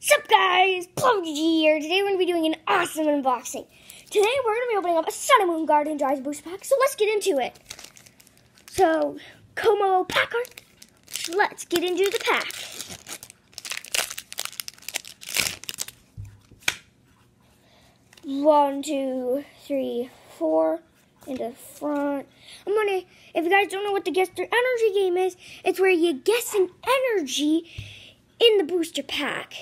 Sup guys, PlumGG here. Today we're going to be doing an awesome unboxing. Today we're going to be opening up a Sun and Moon Guardian Dries Booster Pack, so let's get into it. So, Como pack art, let's get into the pack. One, two, three, four in the front. If you guys don't know what the Guess Their Energy game is, it's where you guess an energy in the booster pack.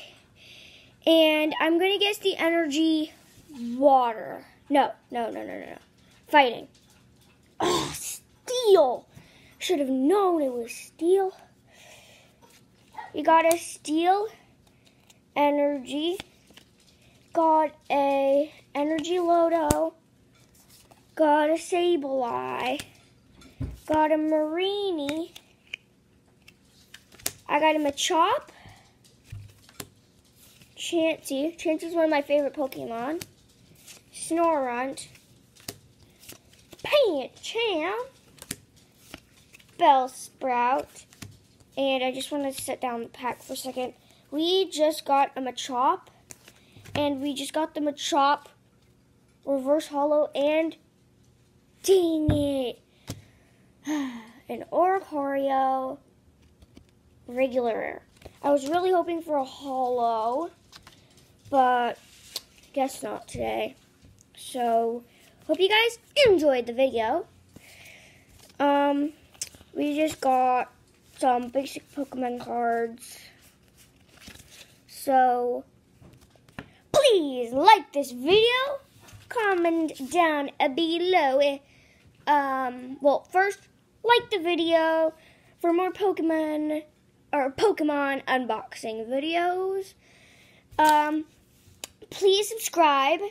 And I'm going to guess the energy water. No. Fighting. Oh, steel. Should have known it was steel. We got a steel energy. Got a energy Lodo. Got a Sableye. Got a Mareanie. I got a Machop. Chansey. Chansey's one of my favorite Pokemon. Snorunt. Pancham. Bellsprout. And I just want to set down the pack for a second. We just got a Machop. And we just got the Machop Reverse Holo. And dang it. An Oricorio regular rare. I was really hoping for a holo, but guess not today. So, hope you guys enjoyed the video. We just got some basic Pokemon cards. So, please like this video, comment down below. Well, first, like the video for more Pokemon unboxing videos. Please subscribe.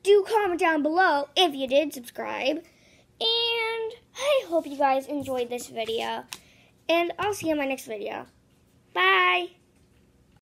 Do comment down below if you did subscribe. And I hope you guys enjoyed this video. And I'll see you in my next video. Bye.